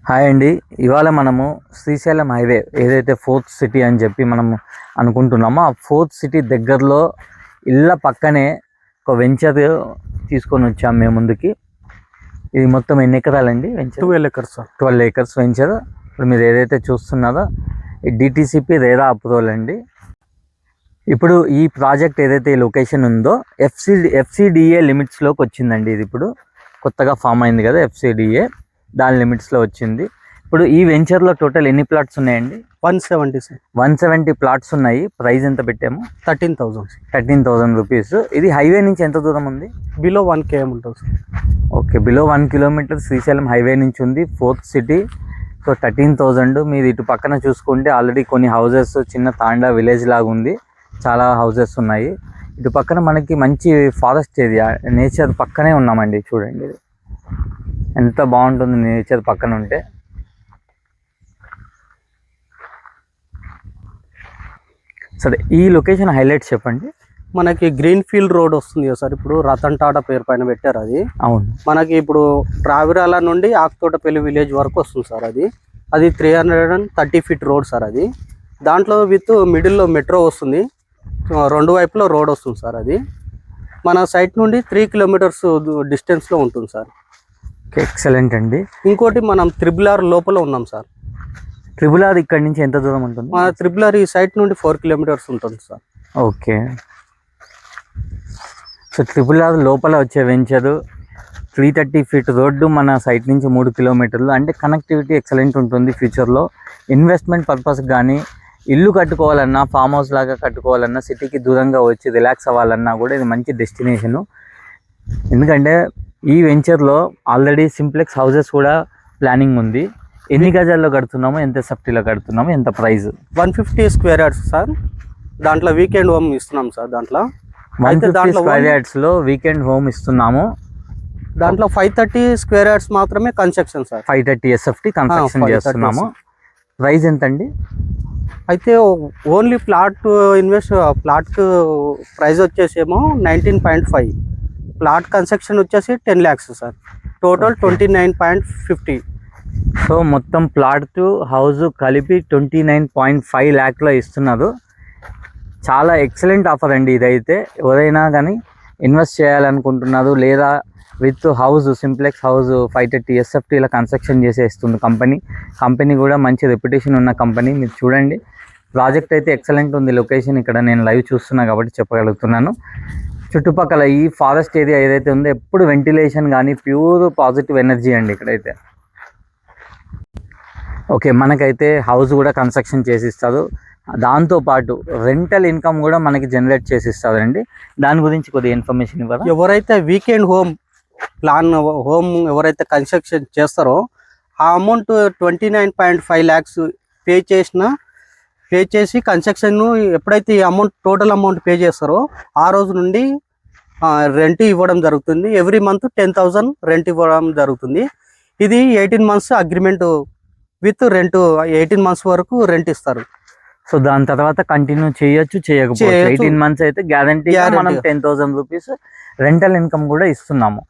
Hi అండి. ఇవాళ మనము శ్రీశైలం హైవే ఏదైతే ఫోర్త్ సిటీ అని చెప్పి మనము అనుకుంటున్నామో ఆ ఫోర్త్ సిటీ దగ్గరలో ఇళ్ళ పక్కనే ఒక వెంచర్ తీసుకొని వచ్చాము మేము ముందుకి. ఇది మొత్తం ఎన్ని ఎకరాలండి venture? 12 acres sir. 12 acres venture. ఇప్పుడు మీరు ఏదైతే చూస్తున్నారో ఈ డిటిసిపి రేరా అప్రూవల్ అండి. ఇప్పుడు ఈ ప్రాజెక్ట్ ఏదైతే ఈ లొకేషన్ ఉందో ఎఫ్సిడిఏ లిమిట్స్లోకి వచ్చిందండి. ఇది ఇప్పుడు కొత్తగా ఫామ్ అయింది కదా ఎఫ్సిడిఏ, దాని లిమిట్స్లో వచ్చింది. ఇప్పుడు ఈ వెంచర్లో టోటల్ ఎన్ని ప్లాట్స్ ఉన్నాయండి? 170 ప్లాట్స్ ఉన్నాయి. ప్రైస్ ఎంత పెట్టాము? 13,000 రూపీస్. ఇది హైవే నుంచి ఎంత దూరం ఉంది? బిలో 1 km ఉంటుంది sir. Okay, below 1 kilometre Srisailam highway నుంచి ఉంది ఫోర్త్ సిటీ. సో 13,000. మీరు ఇటు పక్కన చూసుకుంటే ఆల్రెడీ కొన్ని హౌజెస్, చిన్న తాండా విలేజ్ లాగా ఉంది, చాలా హౌజెస్ ఉన్నాయి. ఇటు పక్కన మనకి మంచి ఫారెస్ట్ ఏరియా, నేచర్ పక్కనే ఉన్నామండి. చూడండి ఎంత బాగుంటుంది నేచర్ పక్కన ఉంటే. సరే, ఈ లొకేషన్ హైలైట్స్ చెప్పండి. మనకి గ్రీన్ ఫీల్డ్ రోడ్ వస్తుంది కదా సార్, ఇప్పుడు రతన్ టాటా పేరు పైన పెట్టారు అది. అవును, మనకి ఇప్పుడు రావిరాల నుండి ఆకుతోటపల్లి విలేజ్ వరకు వస్తుంది సార్. అది 330 feet రోడ్ సార్. అది దాంట్లో విత్ మిడిల్లో మెట్రో వస్తుంది, రెండు వైపులో రోడ్ వస్తుంది సార్. అది మన సైట్ నుండి 3 kilometers డిస్టెన్స్లో ఉంటుంది సార్. ఎక్సలెంట్ అండి. ఇంకోటి మనం RRR లోపల ఉన్నాం సార్. RRR ఇక్కడ నుంచి ఎంత దూరం ఉంటుంది? మన RRR ఈ సైట్ నుండి 4 kilometers ఉంటుంది సార్. ఓకే, సో RRR లోపల వచ్చే వెంచరు 330 feet రోడ్డు, మన సైట్ నుంచి 3 kilometers. అంటే కనెక్టివిటీ ఎక్సలెంట్ ఉంటుంది. ఫ్యూచర్లో ఇన్వెస్ట్మెంట్ పర్పస్ కానీ, ఇల్లు కట్టుకోవాలన్నా, ఫామ్ హౌస్ లాగా కట్టుకోవాలన్నా, సిటీకి దూరంగా వచ్చి రిలాక్స్ అవ్వాలన్నా కూడా ఇది మంచి డెస్టినేషను. ఎందుకంటే ఈ వెంచర్లో ఆల్రెడీ సింప్లెక్స్ హౌసెస్ కూడా ప్లానింగ్ ఉంది. ఎన్ని గజాల్లో కడుతున్నామో, ఎంత సెఫ్టీలో కడుతున్నామో, ఎంత ప్రైస్? 150 square yards sir. దాంట్లో వీకెండ్ హోమ్ ఇస్తున్నాం సార్. దాంట్లో 150 square yards లో వీకెండ్ హోమ్ ఇస్తున్నాము. దాంట్లో 530 square yards మాత్రమే కన్స్ట్రక్షన్ సార్. 530 SFT కన్స్ట్రక్షన్ చేస్తున్నాము. ప్రైస్ ఎంత అండి? అయితే ఓన్లీ ప్లాట్ ప్రైస్ వచ్చేసేమో 19.5. ప్లాట్ కన్స్ట్రక్షన్ వచ్చేసి 10 lakhs సార్. టోటల్ 29.50. సో మొత్తం ప్లాట్ హౌస్ కలిపి 29.5 lakhsలో ఇస్తున్నారు. చాలా ఎక్సలెంట్ ఆఫర్ అండి ఇదైతే. ఎవరైనా కానీ ఇన్వెస్ట్ చేయాలనుకుంటున్నారు, లేదా విత్ హౌస్, సింప్లెక్స్ హౌస్ 530 SFTలో కన్స్ట్రక్షన్ చేసేస్తుంది కంపెనీ కూడా మంచి రెప్యుటేషన్ ఉన్న కంపెనీ. మీరు చూడండి, ప్రాజెక్ట్ అయితే ఎక్సలెంట్ ఉంది. లొకేషన్ ఇక్కడ నేను లైవ్ చూస్తున్నా కాబట్టి చెప్పగలుగుతున్నాను. చుట్టుపక్కల ఈ ఫారెస్ట్ ఏరియా ఏదైతే ఉందో ఎప్పుడు వెంటిలేషన్ కానీ, ప్యూర్ పాజిటివ్ ఎనర్జీ అండి ఇక్కడైతే. ఓకే, మనకైతే హౌస్ కూడా కన్స్ట్రక్షన్ చేసిస్తారు, దాంతోపాటు రెంటల్ ఇన్కమ్ కూడా మనకి జనరేట్ చేసిస్తారు అండి. దాని గురించి కొద్దిగా ఇన్ఫర్మేషన్ ఇవ్వరా? ఎవరైతే వీకెండ్ హోమ్ ఎవరైతే కన్స్ట్రక్షన్ చేస్తారో ఆ అమౌంట్ 29.5 lakhs పే చేసి కన్స్ట్రక్షన్ ఎప్పుడైతే ఈ అమౌంట్ టోటల్ అమౌంట్ పే చేస్తారో ఆ రోజు నుండి రెంట్ ఇవ్వడం జరుగుతుంది. ఎవ్రీ మంత్ 10,000 రెంట్ ఇవ్వడం జరుగుతుంది. ఇది 18 months agreement with rent. 18 months వరకు రెంట్ ఇస్తారు. సో దాని తర్వాత కంటిన్యూ చేయొచ్చు, చేయకపోవచ్చు. 18 months అయితే గ్యారంటీ మనం 10,000 రూపీస్ రెంటల్ ఇన్కమ్ కూడా ఇస్తున్నాము.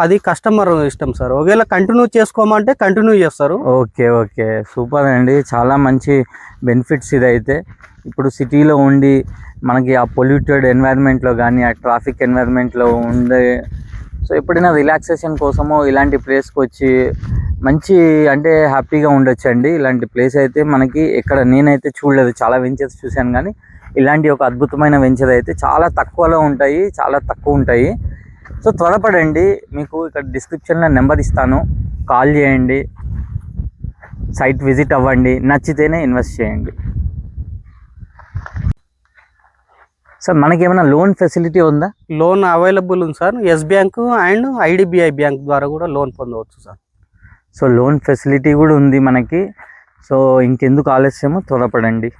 అది కస్టమర్ ఇష్టం సార్. ఒకవేళ కంటిన్యూ చేసుకోమంటే కంటిన్యూ చేస్తారు. ఓకే, సూపర్ అండి. చాలా మంచి బెనిఫిట్స్ ఇదైతే. ఇప్పుడు సిటీలో ఉండి మనకి ఆ పొల్యూటెడ్ ఎన్వైర్న్మెంట్లో కానీ, ఆ ట్రాఫిక్ ఎన్వైర్న్మెంట్లో ఉండే, సో ఎప్పుడైనా రిలాక్సేషన్ కోసమో ఇలాంటి ప్లేస్కి వచ్చి మంచి అంటే హ్యాపీగా ఉండొచ్చు అండి. ఇలాంటి ప్లేస్ అయితే మనకి ఎక్కడ నేనైతే చూడలేదు. చాలా వెంచర్స్ చూశాను కానీ ఇలాంటి ఒక అద్భుతమైన వెంచర్ అయితే చాలా తక్కువలో ఉంటాయి, చాలా తక్కువ ఉంటాయి. సో త్వరపడండి. మీకు ఇక్కడ డిస్క్రిప్షన్లో నెంబర్ ఇస్తాను, కాల్ చేయండి, సైట్ విజిట్ అవ్వండి, నచ్చితేనే ఇన్వెస్ట్ చేయండి. సార్ మనకేమైనా లోన్ ఫెసిలిటీ ఉందా? లోన్ అవైలబుల్ ఉంది sir. Yes bank and IDBI bank ద్వారా కూడా లోన్ పొందవచ్చు సార్. సో లోన్ ఫెసిలిటీ కూడా ఉంది మనకి. సో ఇంకెందుకు ఆలస్యమో త్వరపడండి.